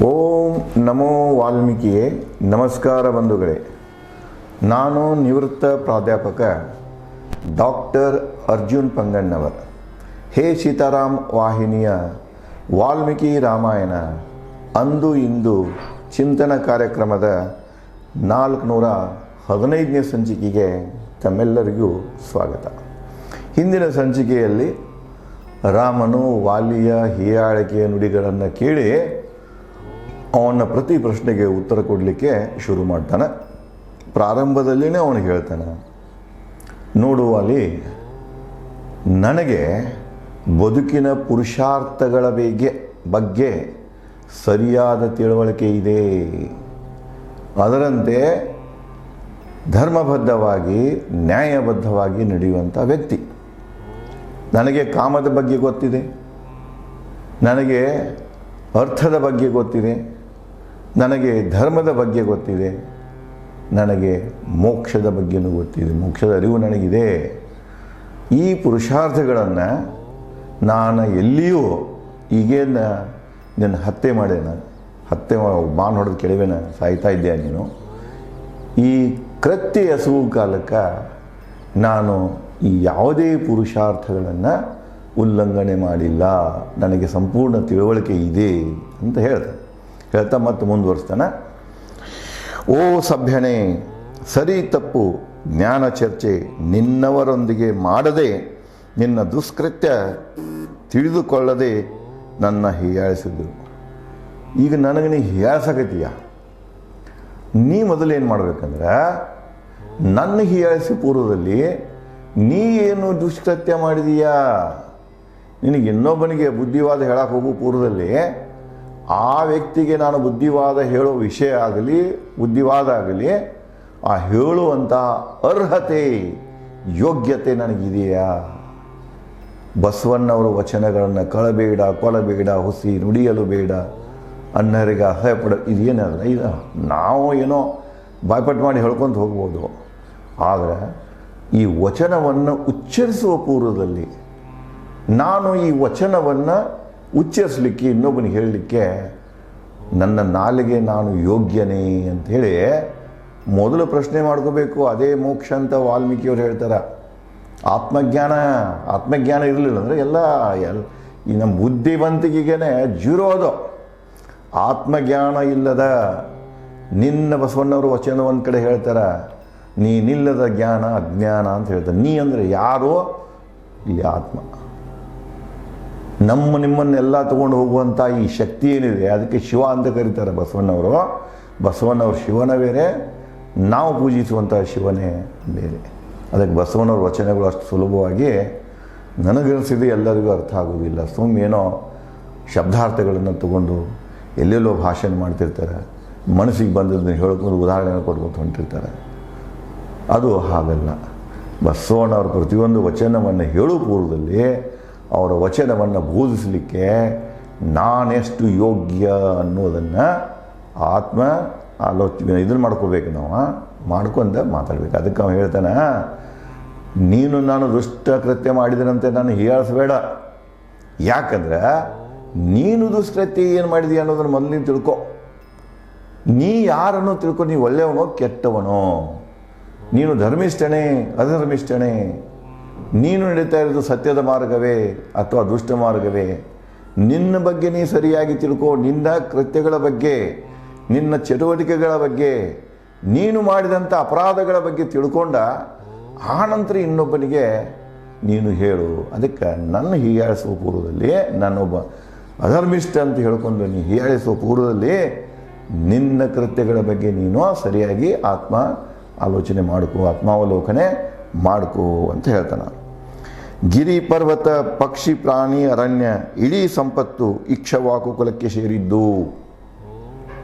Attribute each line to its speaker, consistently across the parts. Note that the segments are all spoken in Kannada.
Speaker 1: ಓಂ ನಮೋ ವಾಲ್ಮೀಕಿಯೇ. ನಮಸ್ಕಾರ ಬಂಧುಗಳೇ. ನಾನು ನಿವೃತ್ತ ಪ್ರಾಧ್ಯಾಪಕ ಡಾಕ್ಟರ್ ಅರ್ಜುನ್ ಪಂಗಣ್ಣವರ್. ಹೇ ಸೀತಾರಾಮ್ ವಾಹಿನಿಯ ವಾಲ್ಮೀಕಿ ರಾಮಾಯಣ ಅಂದು ಇಂದು ಚಿಂತನ ಕಾರ್ಯಕ್ರಮದ 415ನೇ ಸಂಚಿಕೆಗೆ ತಮ್ಮೆಲ್ಲರಿಗೂ ಸ್ವಾಗತ. ಹಿಂದಿನ ಸಂಚಿಕೆಯಲ್ಲಿ ರಾಮನು ವಾಲಿಯ ಹೀಯಾಳಿಕೆಯ ನುಡಿಗಳನ್ನು ಕೇಳಿ ಅವನ ಪ್ರತಿ ಪ್ರಶ್ನೆಗೆ ಉತ್ತರ ಕೊಡಲಿಕ್ಕೆ ಶುರು ಮಾಡ್ತಾನೆ. ಪ್ರಾರಂಭದಲ್ಲಿನೇ ಅವನಿಗೆ ಹೇಳ್ತಾನೆ, ನೋಡು ವಾಲಿ, ನನಗೆ ಬದುಕಿನ ಪುರುಷಾರ್ಥಗಳ ಬಗ್ಗೆ ಸರಿಯಾದ ತಿಳುವಳಿಕೆ ಇದೆ. ಅದರಂತೆ ಧರ್ಮಬದ್ಧವಾಗಿ ನ್ಯಾಯಬದ್ಧವಾಗಿ ನಡೆಯುವಂಥ ವ್ಯಕ್ತಿ. ನನಗೆ ಕಾಮದ ಬಗ್ಗೆ ಗೊತ್ತಿದೆ, ನನಗೆ ಅರ್ಥದ ಬಗ್ಗೆ ಗೊತ್ತಿದೆ, ನನಗೆ ಧರ್ಮದ ಬಗ್ಗೆ ಗೊತ್ತಿದೆ, ನನಗೆ ಮೋಕ್ಷದ ಬಗ್ಗೆನೂ ಗೊತ್ತಿದೆ, ಮೋಕ್ಷದ ಅರಿವು ನನಗಿದೆ. ಈ ಪುರುಷಾರ್ಥಗಳನ್ನು ನಾನು ಎಲ್ಲಿಯೂ ಈಗೇನು ನಿನ್ನ ಹತ್ಯೆ ಮಾಡೇನ, ಬಾನ್ ಹೊಡೆದು ಕೆಳವೇನ ಸಾಯ್ತಾ ಇದ್ದೀಯ ನೀನು, ಈ ಕೃತ್ಯ ಎಸವು ಕಾಲಕ್ಕೆ ನಾನು ಈ ಯಾವುದೇ ಪುರುಷಾರ್ಥಗಳನ್ನು ಉಲ್ಲಂಘನೆ ಮಾಡಿಲ್ಲ, ನನಗೆ ಸಂಪೂರ್ಣ ತಿಳುವಳಿಕೆ ಇದೆ ಅಂತ ಹೇಳ್ತಾ ಮತ್ತೆ ಮುಂದುವರಿಸ್ತಾನೆ. ಓ ಸಭ್ಯನೇ, ಸರಿ ತಪ್ಪು ಜ್ಞಾನ ಚರ್ಚೆ ನಿನ್ನವರೊಂದಿಗೆ ಮಾಡದೆ, ನಿನ್ನ ದುಷ್ಕೃತ್ಯ ತಿಳಿದುಕೊಳ್ಳದೆ ನನ್ನ ಹೀಯಾಳಿಸಿದ್ರು. ಈಗ ನನಗೆ ನೀ ಹೀಯಾಳಿಸಕತ್ತೀಯ. ನೀ ಮೊದಲೇನು ಮಾಡಬೇಕಂದ್ರೆ, ನನ್ನ ಹೀಯಾಳಿಸಿ ಪೂರ್ವದಲ್ಲಿ ನೀ ಏನು ದುಷ್ಕೃತ್ಯ ಮಾಡಿದೀಯಾ, ನಿನಗೆ ಇನ್ನೊಬ್ಬನಿಗೆ ಬುದ್ಧಿವಾದ ಹೇಳಕ್ಕೆ ಹೋಗೋ ಪೂರ್ವದಲ್ಲಿ ಆ ವ್ಯಕ್ತಿಗೆ ನಾನು ಬುದ್ಧಿವಾದ ಹೇಳೋ ವಿಷಯ ಆಗಲಿ ಬುದ್ಧಿವಾದ ಆಗಲಿ ಆ ಹೇಳುವಂಥ ಅರ್ಹತೆ ಯೋಗ್ಯತೆ ನನಗಿದೆಯಾ? ಬಸವಣ್ಣವರ ವಚನಗಳನ್ನು ಕಳಬೇಡ, ಕೊಲಬೇಡ, ಹುಸಿ ನುಡಿಯಲು ಬೇಡ, ಅಣ್ಣರಿಗೆ ಅಸಹ್ಯಪಡ, ಇದೇನಲ್ಲ. ಇದು ನಾವು ಏನೋ ಬಾಯ್ಪಾಟ್ ಮಾಡಿ ಹೇಳ್ಕೊತ ಹೋಗ್ಬೋದು. ಆದರೆ ಈ ವಚನವನ್ನು ಉಚ್ಚರಿಸುವ ಪೂರ್ವದಲ್ಲಿ ನಾನು ಈ ವಚನವನ್ನು ಉಚ್ಚರಿಸಲಿಕ್ಕೆ ಇನ್ನೊಬ್ಬನಿಗೆ ಹೇಳಲಿಕ್ಕೆ ನನ್ನ ನಾಲಿಗೆ ನಾನು ಯೋಗ್ಯನೇ ಅಂಥೇಳಿ ಮೊದಲು ಪ್ರಶ್ನೆ ಮಾಡ್ಕೋಬೇಕು. ಅದೇ ಮೋಕ್ಷ ಅಂತ ವಾಲ್ಮೀಕಿಯವರು ಹೇಳ್ತಾರೆ. ಆತ್ಮಜ್ಞಾನ ಇರಲಿಲ್ಲ ಅಂದರೆ ಎಲ್ಲ ಈ ನಮ್ಮ ಬುದ್ಧಿವಂತಿಕೆಗೇ ಜೀರೋ ಅದು. ಆತ್ಮಜ್ಞಾನ ಇಲ್ಲದ ನಿನ್ನ ಬಸವಣ್ಣವರು ವಚನ ಒಂದು ಕಡೆ ಹೇಳ್ತಾರೆ, ನೀನಿಲ್ಲದ ಜ್ಞಾನ ಅಜ್ಞಾನ ಅಂತ ಹೇಳ್ತಾರೆ. ನೀ ಅಂದರೆ ಯಾರೋ ಇಲ್ಲಿ ಆತ್ಮ. ನಿಮ್ಮನ್ನೆಲ್ಲ ತಗೊಂಡು ಹೋಗುವಂಥ ಈ ಶಕ್ತಿ ಏನಿದೆ ಅದಕ್ಕೆ ಶಿವ ಅಂತ ಕರೀತಾರೆ ಬಸವಣ್ಣವರು ಶಿವನ ಬೇರೆ, ನಾವು ಪೂಜಿಸುವಂಥ ಶಿವನೇ ಬೇರೆ. ಅದಕ್ಕೆ ಬಸವಣ್ಣವ್ರ ವಚನಗಳು ಅಷ್ಟು ಸುಲಭವಾಗಿ ನನಗನಿಸಿದೆ ಎಲ್ಲರಿಗೂ ಅರ್ಥ ಆಗೋದಿಲ್ಲ. ಏನೋ ಶಬ್ದಾರ್ಥಗಳನ್ನು ತಗೊಂಡು ಎಲ್ಲೆಲ್ಲೋ ಭಾಷಣ ಮಾಡ್ತಿರ್ತಾರೆ, ಮನಸ್ಸಿಗೆ ಬಂದದ್ದನ್ನು ಹೇಳ್ಕೊಂಡು ಉದಾಹರಣೆ ಕೊಟ್ಕೊಂಡು ಹೊಂಟಿರ್ತಾರೆ. ಅದು ಹಾಗಲ್ಲ. ಬಸವಣ್ಣವ್ರ ಪ್ರತಿಯೊಂದು ವಚನವನ್ನು ಹೇಳೋ ಪೂರ್ವದಲ್ಲಿ ಅವರ ವಚನವನ್ನು ಬೋಧಿಸಲಿಕ್ಕೆ ನಾನೆಷ್ಟು ಯೋಗ್ಯ ಅನ್ನೋದನ್ನು ಆತ್ಮ ಆಲೋಚನೆ ಇದನ್ನು ಮಾಡ್ಕೋಬೇಕು. ನಾವು ಮಾಡ್ಕೊಂಡ ಮಾತಾಡಬೇಕು. ಅದಕ್ಕೆ ಅವನು ಹೇಳ್ತಾನೆ, ನೀನು ನಾನು ದುಷ್ಟ ಕೃತ್ಯ ಮಾಡಿದನಂತೆ ನಾನು ಹೀಯಾಳಿಸಬೇಡ. ಯಾಕಂದ್ರೆ ನೀನು ದುಷ್ಕೃತ್ಯ ಏನು ಮಾಡಿದೀಯ ಅನ್ನೋದನ್ನು ಮೊದಲು ತಿಳ್ಕೊ. ನೀ ಯಾರನ್ನು ತಿಳ್ಕೊ, ನೀ ಒಳ್ಳೆಯವನೋ ಕೆಟ್ಟವನೋ, ನೀನು ಧರ್ಮಿಷ್ಠನೇ ಅಧರ್ಮಿಷ್ಠನೇ, ನೀನು ನಡೀತಾ ಇರೋದು ಸತ್ಯದ ಮಾರ್ಗವೇ ಅಥವಾ ದುಷ್ಟ ಮಾರ್ಗವೇ, ನಿನ್ನ ಬಗ್ಗೆ ನೀ ಸರಿಯಾಗಿ ತಿಳ್ಕೊ. ನಿನ್ನ ಕೃತ್ಯಗಳ ಬಗ್ಗೆ, ನಿನ್ನ ಚಟುವಟಿಕೆಗಳ ಬಗ್ಗೆ, ನೀನು ಮಾಡಿದಂಥ ಅಪರಾಧಗಳ ಬಗ್ಗೆ ತಿಳ್ಕೊಂಡ ಆನಂತರ ಇನ್ನೊಬ್ಬನಿಗೆ ನೀನು ಹೇಳು. ಅದಕ್ಕೆ ನನ್ನ ಹೀಯಾಳಿಸುವ ಪೂರ್ವದಲ್ಲಿ, ನಾನೊಬ್ಬ ಅಧರ್ಮಿಷ್ಠ ಅಂತ ಹೇಳ್ಕೊಂಡು ನೀ ಹೀಯಾಳಿಸುವ ಪೂರ್ವದಲ್ಲಿ ನಿನ್ನ ಕೃತ್ಯಗಳ ಬಗ್ಗೆ ನೀನು ಸರಿಯಾಗಿ ಆತ್ಮಾಲೋಚನೆ ಮಾಡ್ಕೋ, ಆತ್ಮಾವಲೋಕನೆ ಮಾಡ್ಕೋ ಅಂತ ಹೇಳ್ತಾನೆ. ಗಿರಿ ಪರ್ವತ ಪಕ್ಷಿ ಪ್ರಾಣಿ ಅರಣ್ಯ ಇಡೀ ಸಂಪತ್ತು ಇಕ್ಷ್ವಾಕು ಕುಲಕ್ಕೆ ಸೇರಿದ್ದು.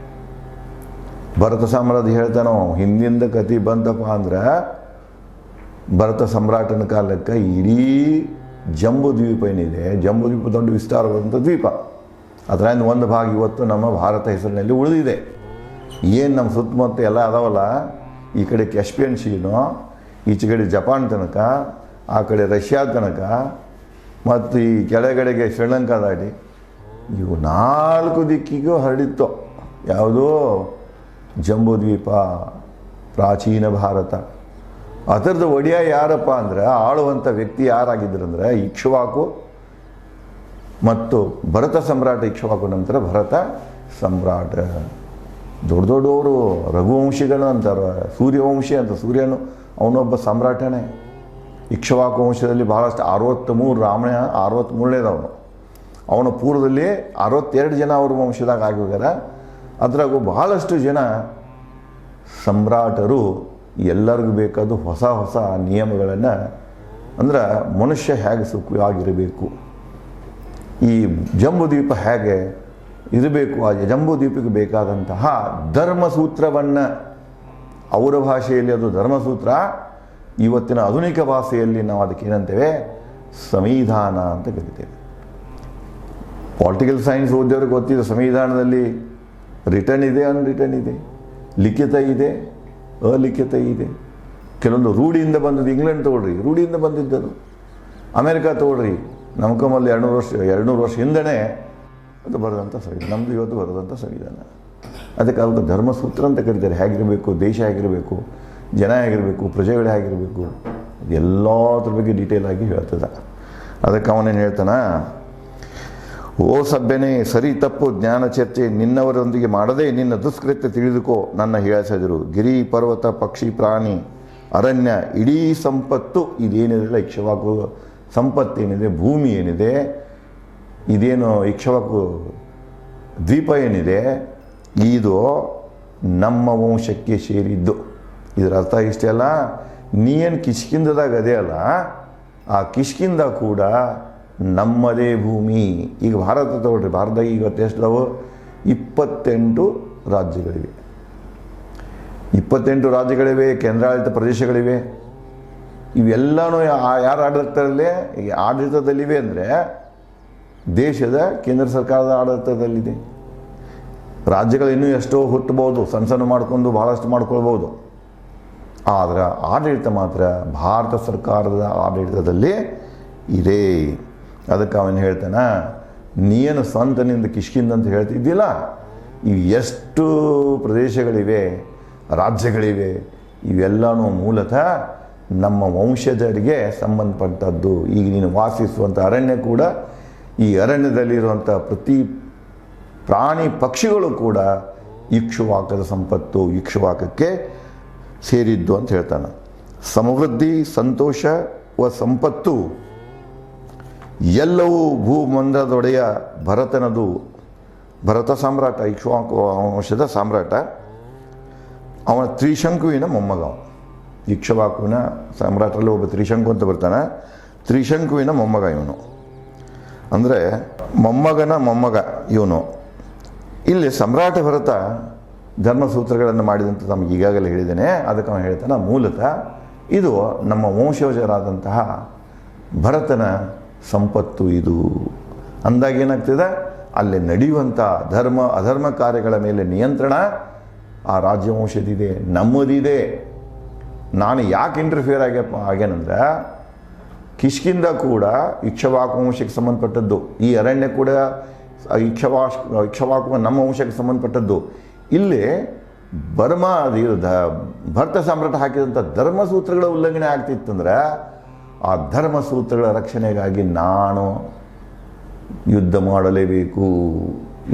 Speaker 1: ಭರತ ಸಾಮ್ರಾಟ್ ಹೇಳ್ತಾನೋ, ಹಿಂದಿಂದ ಕತಿ ಬಂತಪ್ಪ ಅಂದ್ರೆ ಭರತ ಸಮ್ರಾಟನ ಕಾಲಕ್ಕೆ ಇಡೀ ಜಂಬೂ ದ್ವೀಪ ಏನಿದೆ, ಜಂಬೂ ದ್ವೀಪ ದೊಡ್ಡ ವಿಸ್ತಾರವಾದಂಥ ದ್ವೀಪ, ಅದರಿಂದ ಒಂದು ಭಾಗ ಇವತ್ತು ನಮ್ಮ ಭಾರತ ಹೆಸರಿನಲ್ಲಿ ಉಳಿದಿದೆ. ಏನು ನಮ್ಮ ಸುತ್ತಮುತ್ತ ಎಲ್ಲ ಅದಾವಲ್ಲ, ಈ ಕಡೆ ಕ್ಯಾಸ್ಪಿಯನ್ ಸೀನು, ಈಚೆ ಕಡೆ ಜಪಾನ್ ತನಕ, ಆ ಕಡೆ ರಷ್ಯಾ ತನಕ, ಮತ್ತು ಈ ಕೆಳಗಡೆಗೆ ಶ್ರೀಲಂಕಾ ದಾಟಿ ಇವು 4 ದಿಕ್ಕಿಗೂ ಹರಡಿತ್ತು. ಯಾವುದೋ ಜಂಬೂ ದ್ವೀಪ, ಪ್ರಾಚೀನ ಭಾರತ. ಅದರದ್ದು ಒಡೆಯ ಯಾರಪ್ಪ ಅಂದ್ರೆ, ಆಳುವಂಥ ವ್ಯಕ್ತಿ ಯಾರಾಗಿದ್ದರಂದ್ರೆ ಇಕ್ಷ್ವಾಕು ಮತ್ತು ಭರತ ಸಮ್ರಾಟ. ಇಕ್ಷ್ವಾಕು ನಂತರ ಭರತ ಸಮ್ರಾಟ. ದೊಡ್ಡ ದೊಡ್ಡವರು ರಘುವಂಶಿಗಳು ಅಂತಾರೆ, ಸೂರ್ಯವಂಶಿ ಅಂತ. ಸೂರ್ಯನು ಅವನೊಬ್ಬ ಸಮ್ರಾಟನೇ. ಇಕ್ಷ್ವಾಕು ವಂಶದಲ್ಲಿ ಬಹಳಷ್ಟು 63 ರಾಮಾಯಣ 63ನೇದವನು. ಅವನ ಪೂರ್ವದಲ್ಲಿ 62 ಜನ ಅವ್ರ ವಂಶದಾಗ ಆಗಿ ಹೋಗ್ಯಾರ. ಅದ್ರಾಗೂ ಬಹಳಷ್ಟು ಜನ ಸಮ್ರಾಟರು ಎಲ್ಲರಿಗೂ ಬೇಕಾದ ಹೊಸ ಹೊಸ ನಿಯಮಗಳನ್ನು, ಅಂದ್ರೆ ಮನುಷ್ಯ ಹೇಗೆ ಸುಖವಾಗಿರಬೇಕು, ಈ ಜಂಬೂ ದ್ವೀಪ ಹೇಗೆ ಇರಬೇಕು, ಆ ಜಂಬೂ ದ್ವೀಪಕ್ಕೆ ಬೇಕಾದಂತಹ ಧರ್ಮಸೂತ್ರವನ್ನು, ಅವರ ಭಾಷೆಯಲ್ಲಿ ಅದು ಧರ್ಮಸೂತ್ರ, ಇವತ್ತಿನ ಆಧುನಿಕ ಭಾಷೆಯಲ್ಲಿ ನಾವು ಅದಕ್ಕೆ ಏನಂತೇವೆ, ಸಂವಿಧಾನ ಅಂತ ಕರಿತೇವೆ. ಪೊಲಿಟಿಕಲ್ ಸೈನ್ಸ್ ಓದಿಯವ್ರಿಗೆ ಗೊತ್ತಿದೆ, ಸಂವಿಧಾನದಲ್ಲಿ ರಿಟರ್ನ್ ಇದೆ, ಅನ್ರಿಟರ್ನ್ ಇದೆ, ಲಿಖಿತ ಇದೆ, ಅಲಿಖಿತ ಇದೆ. ಕೆಲವೊಂದು ರೂಢಿಯಿಂದ ಬಂದದ್ದು. ಇಂಗ್ಲೆಂಡ್ ತೊಗೊಳ್ರಿ, ರೂಢಿಯಿಂದ ಬಂದಿದ್ದದು. ಅಮೇರಿಕಾ ತೊಗೊಳ್ರಿ, ನಮ್ಕಮ್ಮಲ್ಲಿ 200 ವರ್ಷ ಹಿಂದೆಯೇ ಅದು ಬರೆದಂಥ ಸಂವಿಧಾನ. ನಮ್ಮದು ಇವತ್ತು ಬರೆದಂಥ ಸಂವಿಧಾನ. ಅದಕ್ಕೆ ಅದಕ್ಕೆ ಧರ್ಮಸೂತ್ರ ಅಂತ ಕರೀತಾರೆ. ಹೇಗಿರಬೇಕು, ದೇಶ ಹೇಗಿರಬೇಕು, ಜನ ಹೇಗಿರಬೇಕು, ಪ್ರಜೆಗಳು ಹೇಗಿರಬೇಕು, ಎಲ್ಲದ್ರ ಬಗ್ಗೆ ಡೀಟೇಲ್ ಆಗಿ ಹೇಳ್ತದೆ. ಅದಕ್ಕೆ ಅವನೇನು ಹೇಳ್ತಾನ, ಓ ಸಭ್ಯನೇ, ಸರಿ ತಪ್ಪು ಜ್ಞಾನ ಚರ್ಚೆ ನಿನ್ನವರೊಂದಿಗೆ ಮಾಡದೆ ನಿನ್ನ ದುಷ್ಕೃತ್ಯ ತಿಳಿದುಕೋ ನನ್ನ ಹೇಳಿಸಿದರು. ಗಿರಿ ಪರ್ವತ ಪಕ್ಷಿ ಪ್ರಾಣಿ ಅರಣ್ಯ ಇಡೀ ಸಂಪತ್ತು ಇದೇನಿದೆ, ಇಕ್ಷ್ವಾಕು ಸಂಪತ್ತೇನಿದೆ, ಭೂಮಿ ಏನಿದೆ, ಇದೇನು ಇಕ್ಷ್ವಾಕು ದ್ವೀಪ ಏನಿದೆ, ಇದು ನಮ್ಮ ವಂಶಕ್ಕೆ ಸೇರಿದ್ದು. ಇದರ ಅರ್ಥ ಇಷ್ಟೇ ಅಲ್ಲ, ನೀನು ಕಿಷ್ಕಿಂಧದಾಗ ಅದೇ ಅಲ್ಲ, ಆ ಕಿಷ್ಕಿಂಧ ಕೂಡ ನಮ್ಮದೇ ಭೂಮಿ. ಈಗ ಭಾರತ ತಗೊಳ್ರಿ, ಭಾರತದಾಗ ಇವತ್ತು ಎಷ್ಟಿದಾವೆ, 28 ರಾಜ್ಯಗಳಿವೆ. 28 ರಾಜ್ಯಗಳಿವೆ, ಕೇಂದ್ರಾಡಳಿತ ಪ್ರದೇಶಗಳಿವೆ. ಇವೆಲ್ಲನೂ ಯಾರು ಆಡಳಿತದಲ್ಲಿವೆ ಅಂದರೆ ದೇಶದ ಕೇಂದ್ರ ಸರ್ಕಾರದ ಆಡಳಿತದಲ್ಲಿದೆ. ರಾಜ್ಯಗಳು ಇನ್ನೂ ಎಷ್ಟೋ ಹುಟ್ಟಬಹುದು, ಸಣ್ಣ ಮಾಡ್ಕೊಂಡು ಭಾಳಷ್ಟು ಮಾಡ್ಕೊಳ್ಬೋದು. ಆದರೆ ಆಡಳಿತ ಮಾತ್ರ ಭಾರತ ಸರ್ಕಾರದ ಆಡಳಿತದಲ್ಲಿ ಇದೆ. ಅದಕ್ಕೆ ಅವನು ಹೇಳ್ತಾನೆ, ನೀನು ಸ್ವಂತನಿಂದ ಕಿಷ್ಕಿಂದ ಅಂತ ಹೇಳ್ತಿದ್ದಿಲ್ಲ, ಇವು ಎಷ್ಟು ಪ್ರದೇಶಗಳಿವೆ, ರಾಜ್ಯಗಳಿವೆ, ಇವೆಲ್ಲನೂ ಮೂಲತಃ ನಮ್ಮ ವಂಶಜರಿಗೆ ಸಂಬಂಧಪಟ್ಟದ್ದು. ಈಗ ನೀನು ವಾಸಿಸುವಂಥ ಅರಣ್ಯ ಕೂಡ, ಈ ಅರಣ್ಯದಲ್ಲಿರುವಂಥ ಪ್ರತಿ ಪ್ರಾಣಿ ಪಕ್ಷಿಗಳು ಕೂಡ ಇಕ್ಷ್ವಾಕದ ಸಂಪತ್ತು, ಇಕ್ಷ್ವಾಕಕ್ಕೆ ಸೇರಿದ್ದು ಅಂತ ಹೇಳ್ತಾನೆ. ಸಮೃದ್ಧಿ, ಸಂತೋಷ ಸಂಪತ್ತು ಎಲ್ಲವೂ ಭೂಮಂಡಲದೊಡೆಯ ಭರತನದು. ಭರತ ಸಾಮ್ರಾಟ, ಇಕ್ಷ್ವಾಕು ವಂಶದ ಸಾಮ್ರಾಟ. ಅವನ ತ್ರಿಶಂಕುವಿನ ಮೊಮ್ಮಗ. ಇಕ್ಷ್ವಾಕುವಿನ ಸಾಮ್ರಾಟರಲ್ಲಿ ಒಬ್ಬ ತ್ರಿಶಂಕು ಅಂತ ಬರ್ತಾನೆ. ತ್ರಿಶಂಕುವಿನ ಮೊಮ್ಮಗ ಇವನು, ಅಂದರೆ ಮೊಮ್ಮಗನ ಮೊಮ್ಮಗ ಇವನು. ಇಲ್ಲಿ ಸಮ್ರಾಟ ಭರತ ಧರ್ಮಸೂತ್ರಗಳನ್ನು ಮಾಡಿದಂಥ ತಮಗೆ ಈಗಾಗಲೇ ಹೇಳಿದ್ದೇನೆ. ಅದಕ್ಕೆ ಅವನು ಹೇಳ್ತಾನೆ, ಮೂಲತಃ ಇದು ನಮ್ಮ ವಂಶಜರಾದಂತಹ ಭರತನ ಸಂಪತ್ತು ಇದು ಅಂದಾಗ ಏನಾಗ್ತದೆ, ಅಲ್ಲಿ ನಡೆಯುವಂಥ ಧರ್ಮ ಅಧರ್ಮ ಕಾರ್ಯಗಳ ಮೇಲೆ ನಿಯಂತ್ರಣ ಆ ರಾಜ್ಯವಂಶದಿದೆ, ನಮ್ಮದಿದೆ. ನಾನು ಯಾಕೆ ಇಂಟರ್ಫಿಯರ್ ಆಗ್ಯಾನಂದ್ರೆ, ಕಿಷ್ಕಿಂಧ ಕೂಡ ಇಕ್ಷ್ವಾಕು ವಂಶಕ್ಕೆ ಸಂಬಂಧಪಟ್ಟದ್ದು, ಈ ಅರಣ್ಯ ಕೂಡ ಇಕ್ಷ್ವಾಕು ನಮ್ಮ ವಂಶಕ್ಕೆ ಸಂಬಂಧಪಟ್ಟದ್ದು. ಇಲ್ಲಿ ಬರ್ಮಾ ಭರತ ಸಾಮ್ರಾಟ ಹಾಕಿದಂಥ ಧರ್ಮಸೂತ್ರಗಳ ಉಲ್ಲಂಘನೆ ಆಗ್ತಿತ್ತಂದ್ರೆ, ಆ ಧರ್ಮಸೂತ್ರಗಳ ರಕ್ಷಣೆಗಾಗಿ ನಾನು ಯುದ್ಧ ಮಾಡಲೇಬೇಕು.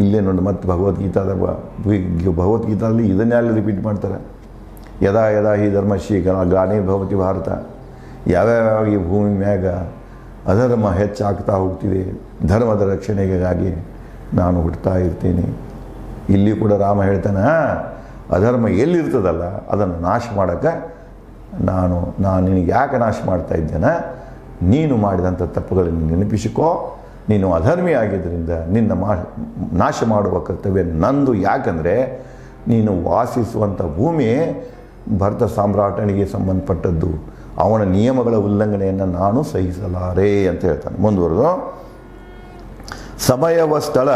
Speaker 1: ಇಲ್ಲೇ ನೋಡಿ, ಮತ್ತು ಭಗವದ್ಗೀತಾದಲ್ಲಿ ಇದನ್ನೆಲ್ಲ ರಿಪೀಟ್ ಮಾಡ್ತಾರೆ. ಯದಾ ಯದಾ ಹಿ ಧರ್ಮಶ್ರೀ ಗ್ಲಾನಿರ್ಭವತಿ ಭಾರತ. ಯಾವ್ಯಾವ ಈ ಭೂಮಿ ಮ್ಯಾಗ ಅಧರ್ಮ ಹೆಚ್ಚಾಗ್ತಾ ಹೋಗ್ತಿದೆ, ಧರ್ಮದ ರಕ್ಷಣೆಗಾಗಿ ನಾನು ಹುಡ್ತಾ ಇರ್ತೀನಿ. ಇಲ್ಲಿ ಕೂಡ ರಾಮ ಹೇಳ್ತಾನೆ, ಅಧರ್ಮ ಎಲ್ಲಿರ್ತದಲ್ಲ ಅದನ್ನು ನಾಶ ಮಾಡೋಕ್ಕೆ ನಾನು ನಿನಗೆ ಯಾಕೆ ನಾಶ ಮಾಡ್ತಾ ಇದ್ದೇನೆ, ನೀನು ಮಾಡಿದಂಥ ತಪ್ಪುಗಳನ್ನು ನೆನಪಿಸಿಕೋ, ನೀನು ಅಧರ್ಮಿ ಆಗಿದ್ದರಿಂದ ನಿನ್ನ ನಾಶ ಮಾಡುವ ಕರ್ತವ್ಯ ನಂದು. ಯಾಕಂದರೆ ನೀನು ವಾಸಿಸುವಂಥ ಭೂಮಿ ಭರತ ಸಾಮ್ರಾಟನಿಗೆ ಸಂಬಂಧಪಟ್ಟದ್ದು, ಅವನ ನಿಯಮಗಳ ಉಲ್ಲಂಘನೆಯನ್ನು ನಾನು ಸಹಿಸಲಾರೆ ಅಂತ ಹೇಳ್ತಾನೆ. ಮುಂದುವರೆದು, ಸಮಯವ ಸ್ಥಳ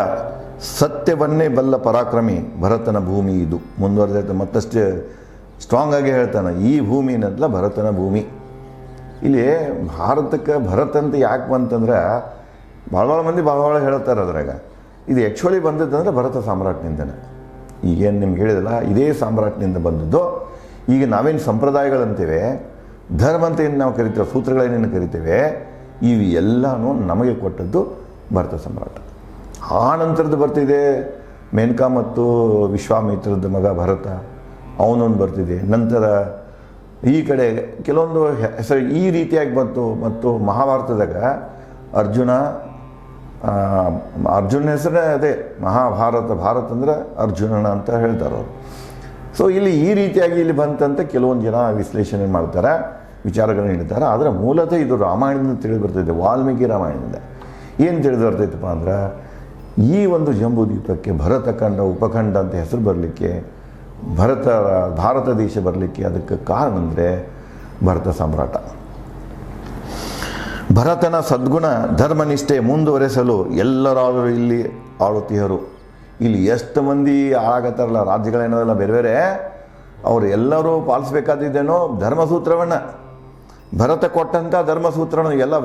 Speaker 1: ಸತ್ಯವನ್ನೇ ಬಲ್ಲ ಪರಾಕ್ರಮಿ ಭರತನ ಭೂಮಿ ಇದು. ಮುಂದುವರೆದ ಮತ್ತಷ್ಟು ಸ್ಟ್ರಾಂಗ್ ಆಗಿ ಹೇಳ್ತಾನೆ, ಈ ಭೂಮಿನಲ್ಲ ಭರತನ ಭೂಮಿ. ಇಲ್ಲಿ ಭಾರತಕ್ಕೆ ಭರತ ಅಂತ ಯಾಕೆ ಬಂತಂದ್ರೆ ಭಾಳ ಮಂದಿ ಭಾಳ ಹೇಳ್ತಾರೆ ಅದ್ರಾಗ. ಇದು ಆ್ಯಕ್ಚುಲಿ ಬಂದದ್ದಂದ್ರೆ ಭರತ ಸಾಮ್ರಾಟ್ನಿಂದನೇ. ಈಗೇನು ನಿಮ್ಗೆ ಹೇಳಿದಲ್ಲ, ಇದೇ ಸಾಮ್ರಾಟ್ನಿಂದ ಬಂದದ್ದು. ಈಗ ನಾವೇನು ಸಂಪ್ರದಾಯಗಳಂತೇವೆ, ಧರ್ಮ ಅಂತ ಏನು ನಾವು ಕರಿತೇವೆ, ಸೂತ್ರಗಳೇನೇನು ಕರಿತೇವೆ, ಇವು ಎಲ್ಲನೂ ನಮಗೆ ಕೊಟ್ಟದ್ದು ಭರತ ಸಾಮ್ರಾಟ. ಆ ನಂತರದ್ದು ಬರ್ತಿದೆ ಮೇನಕಾ ಮತ್ತು ವಿಶ್ವಾಮಿತ್ರದ ಮಗ ಭರತ, ಅವನೊಂದು ಬರ್ತಿದೆ. ನಂತರ ಈ ಕಡೆ ಕೆಲವೊಂದು ಹೆಸರು ಈ ರೀತಿಯಾಗಿ ಬಂತು. ಮತ್ತು ಮಹಾಭಾರತದಾಗ ಅರ್ಜುನ ಹೆಸರೇ ಅದೇ ಮಹಾಭಾರತ. ಭಾರತ ಅಂದರೆ ಅರ್ಜುನನ ಅಂತ ಹೇಳ್ತಾರೆ ಅವರು. ಸೊ ಇಲ್ಲಿ ಈ ರೀತಿಯಾಗಿ ಇಲ್ಲಿ ಬಂತಂತ ಕೆಲವೊಂದು ಜನ ವಿಶ್ಲೇಷಣೆ ಮಾಡ್ತಾರೆ, ವಿಚಾರಗಳನ್ನ ಹೇಳ್ತಾರೆ. ಆದರೆ ಮೂಲತಃ ಇದು ರಾಮಾಯಣದಿಂದ ತಿಳಿದು ಬರ್ತಿದೆ, ವಾಲ್ಮೀಕಿ ರಾಮಾಯಣದಿಂದ. ಏನು ತಿಳಿದು ಬರ್ತೈತಪ್ಪ ಅಂದ್ರೆ, ಈ ಒಂದು ಜಂಬೂ ದ್ವೀಪಕ್ಕೆ ಭರತಖಂಡ ಉಪಖಂಡ ಅಂತ ಹೆಸರು ಬರಲಿಕ್ಕೆ, ಭಾರತ ದೇಶ ಬರಲಿಕ್ಕೆ ಅದಕ್ಕೆ ಕಾರಣ ಅಂದರೆ ಭರತ ಸಾಮ್ರಾಟ. ಭರತನ ಸದ್ಗುಣ ಧರ್ಮನಿಷ್ಠೆ ಮುಂದುವರೆಸಲು ಎಲ್ಲರಾದರೂ ಇಲ್ಲಿ ಆಳುತ್ತೀಯರು. ಇಲ್ಲಿ ಎಷ್ಟು ಮಂದಿ ಆಳಾಗತ್ತಾರಲ್ಲ, ರಾಜ್ಯಗಳೇನೋದಲ್ಲ ಬೇರೆ ಬೇರೆ, ಅವರು ಎಲ್ಲರೂ ಪಾಲಿಸಬೇಕಾದಿದ್ದೇನೋ ಧರ್ಮಸೂತ್ರವನ್ನು, ಭರತ ಕೊಟ್ಟಂಥ ಧರ್ಮಸೂತ್ರವನ್ನು. ಎಲ್ಲ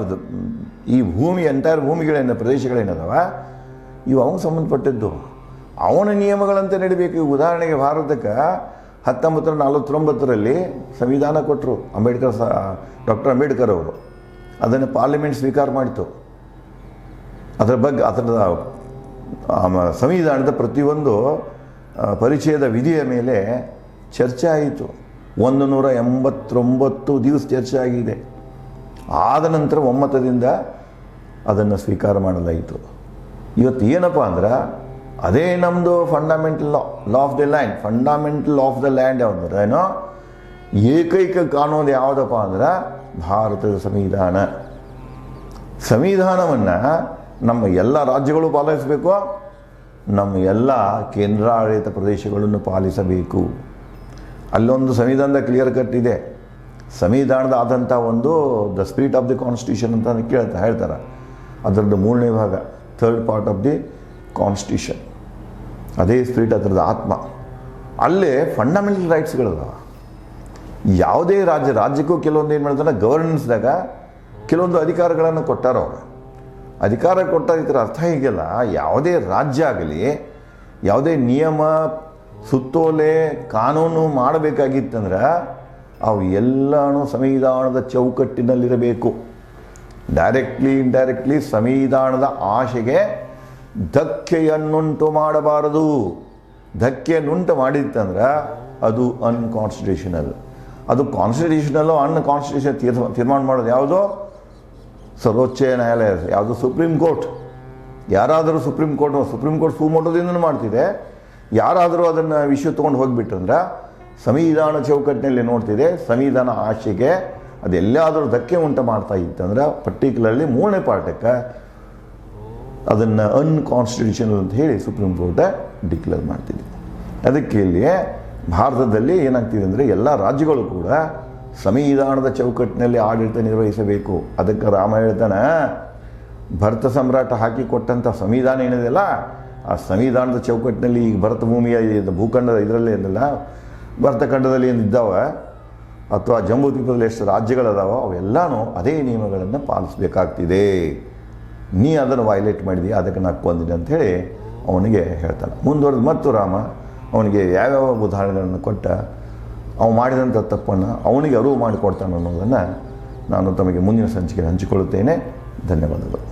Speaker 1: ಈ ಭೂಮಿ ಎಂಟೈರ್ ಭೂಮಿಗಳೇನು ಪ್ರದೇಶಗಳೇನದವ ಇವು ಅವನಿಗೆ ಸಂಬಂಧಪಟ್ಟಿದ್ದು, ಅವನ ನಿಯಮಗಳಂತೆ ನಡಿಬೇಕು. ಉದಾಹರಣೆಗೆ ಭಾರತಕ್ಕೆ 1949ರಲ್ಲಿ ಸಂವಿಧಾನ ಕೊಟ್ಟರು ಡಾಕ್ಟರ್ ಅಂಬೇಡ್ಕರ್ ಅವರು. ಅದನ್ನು ಪಾರ್ಲಿಮೆಂಟ್ ಸ್ವೀಕಾರ ಮಾಡಿತು. ಅದರ ಬಗ್ಗೆ ಅದರ ಸಂವಿಧಾನದ ಪ್ರತಿಯೊಂದು ಪರಿಚಯದ ವಿಧಿಯ ಮೇಲೆ ಚರ್ಚೆ ಆಯಿತು. 189 ದಿವಸ ಚರ್ಚೆ ಆಗಿದೆ. ಆದ ನಂತರ ಒಮ್ಮತದಿಂದ ಅದನ್ನು ಸ್ವೀಕಾರ ಮಾಡಲಾಯಿತು. ಇವತ್ತು ಏನಪ್ಪ ಅಂದ್ರೆ, ಅದೇ ನಮ್ಮದು fundamental law of the land. Fundamental of the land ಯಾವ್ದು ಏನೋ ಏಕೈಕ ಕಾನೂನು ಯಾವುದಪ್ಪ ಅಂದ್ರೆ ಭಾರತದ ಸಂವಿಧಾನ. ಸಂವಿಧಾನವನ್ನು ನಮ್ಮ ಎಲ್ಲ ರಾಜ್ಯಗಳು ಪಾಲಿಸಬೇಕು, ನಮ್ಮ ಎಲ್ಲ ಕೇಂದ್ರಾಡಳಿತ ಪ್ರದೇಶಗಳನ್ನು ಪಾಲಿಸಬೇಕು. ಅಲ್ಲೊಂದು ಸಂವಿಧಾನದ ಕ್ಲಿಯರ್ ಕಟ್ ಇದೆ. ಸಂವಿಧಾನದ ಆದಂಥ ಒಂದು the spirit of the constitution ಅಂತ ಹೇಳ್ತಾರೆ. ಅದರದ್ದು 3ನೇ ಭಾಗ, 3rd part of the constitution. ಅದೇ ಸ್ಪಿರಿಟ್, ಅದರದ್ದು ಆತ್ಮ. ಅಲ್ಲೇ ಫಂಡಮೆಂಟಲ್ ರೈಟ್ಸ್ಗಳದಾವ. ಯಾವುದೇ ರಾಜ್ಯಕ್ಕೂ ಕೆಲವೊಂದು ಏನು ಮಾಡ್ತಾರೆ, ಗವರ್ನೆನ್ಸ್ದಾಗ ಕೆಲವೊಂದು ಅಧಿಕಾರಗಳನ್ನು ಕೊಟ್ಟಾರ ಅವರು. ಅಧಿಕಾರ ಕೊಟ್ಟ ಇದರ ಅರ್ಥ ಹೀಗೆಲ್ಲ, ಯಾವುದೇ ರಾಜ್ಯ ಆಗಲಿ ಯಾವುದೇ ನಿಯಮ ಸುತ್ತೋಲೆ ಕಾನೂನು ಮಾಡಬೇಕಾಗಿತ್ತಂದ್ರೆ ಅವು ಎಲ್ಲನೂ ಸಂವಿಧಾನದ ಚೌಕಟ್ಟಿನಲ್ಲಿರಬೇಕು. ಡೈರೆಕ್ಟ್ಲಿ ಇಂಡೈರೆಕ್ಟ್ಲಿ ಸಂವಿಧಾನದ ಆಶೆಗೆ ಧಕ್ಕೆಯನ್ನುಂಟು ಮಾಡಬಾರದು. ಧಕ್ಕೆಯನ್ನುಂಟು ಮಾಡಿತ್ತಂದ್ರೆ ಅದು ಅನ್ಕಾನ್ಸ್ಟಿಟ್ಯೂಷನಲ್. ಅದು ಕಾನ್ಸ್ಟಿಟ್ಯೂಷನಲ್ಲು ಅನ್ಕಾನ್ಸ್ಟಿಟ್ಯೂಷನ್ ತೀರ್ಮಾನ ಮಾಡೋದು ಯಾವುದೋ ಸರ್ವೋಚ್ಚ ನ್ಯಾಯಾಲಯ, ಯಾವುದು ಸುಪ್ರೀಂ ಕೋರ್ಟ್. ಯಾರಾದರೂ ಸುಪ್ರೀಂ ಕೋರ್ಟ್ ಸುಮೋಟೋದಿಂದನೂ ಮಾಡ್ತಿದೆ. ಯಾರಾದರೂ ಅದನ್ನು ವಿಷಯ ತೊಗೊಂಡು ಹೋಗಿಬಿಟ್ರಂದ್ರೆ ಸಂವಿಧಾನ ಚೌಕಟ್ಟಿನಲ್ಲಿ ನೋಡ್ತಿದೆ, ಸಂವಿಧಾನ ಆಶೆಗೆ ಅದೆಲ್ಲಾದರೂ ಧಕ್ಕೆ ಉಂಟು ಮಾಡ್ತಾ ಇತ್ತಂದ್ರೆ ಪರ್ಟಿಕ್ಯುಲರ್ಲಿ 3ನೇ ಪಾರ್ಟಕ್ಕೆ ಅದನ್ನು ಅನ್ಕಾನ್ಸ್ಟಿಟ್ಯೂಷನಲ್ ಅಂತ ಹೇಳಿ ಸುಪ್ರೀಂ ಕೋರ್ಟ್ ಡಿಕ್ಲೇರ್ ಮಾಡ್ತಿದೆ. ಅದಕ್ಕೆ ಇಲ್ಲಿ ಭಾರತದಲ್ಲಿ ಏನಾಗ್ತಿದೆ ಅಂದರೆ ಎಲ್ಲ ರಾಜ್ಯಗಳು ಕೂಡ ಸಂವಿಧಾನದ ಚೌಕಟ್ಟಿನಲ್ಲಿ ಆಡಳಿತ ನಿರ್ವಹಿಸಬೇಕು. ಅದಕ್ಕೆ ರಾಮ ಹೇಳ್ತಾನೆ, ಭರತ ಸಾಮ್ರಾಟ ಹಾಕಿಕೊಟ್ಟಂಥ ಸಂವಿಧಾನ ಏನಿದೆಯಲ್ಲ, ಆ ಸಂವಿಧಾನದ ಚೌಕಟ್ಟಿನಲ್ಲಿ ಈಗ ಭರತ ಭೂಮಿಯ ಭೂಖಂಡದ ಇದರಲ್ಲಿ ಏನಿಲ್ಲ, ಭರತಖಂಡದಲ್ಲಿ ಏನಿದ್ದಾವ ಅಥವಾ ಜಂಬೂ ದ್ವೀಪದಲ್ಲಿ ಎಷ್ಟು ರಾಜ್ಯಗಳದಾವ ಅವೆಲ್ಲನೂ ಅದೇ ನಿಯಮಗಳನ್ನು ಪಾಲಿಸಬೇಕಾಗ್ತಿದೆ. ನೀ ಅದನ್ನು ವೈಲೇಟ್ ಮಾಡಿದೀಯ, ಅದಕ್ಕೆ ನಾನು ಕೊಂದಿನಿ ಅಂಥೇಳಿ ಅವನಿಗೆ ಹೇಳ್ತಾನೆ. ಮುಂದುವರೆದು ಮತ್ತು ರಾಮ ಅವನಿಗೆ ಯಾವ್ಯಾವ ಉದಾಹರಣೆಗಳನ್ನು ಕೊಟ್ಟ ಅವನು ಮಾಡಿದಂಥ ತಪ್ಪನ್ನು ಅವನಿಗೆ ಅರಿವು ಮಾಡಿಕೊಡ್ತಾನೆ ಅನ್ನೋದನ್ನು ನಾನು ತಮಗೆ ಮುಂದಿನ ಸಂಚಿಕೆಯಲ್ಲಿ ಹಂಚಿಕೊಳ್ಳುತ್ತೇನೆ. ಧನ್ಯವಾದಗಳು.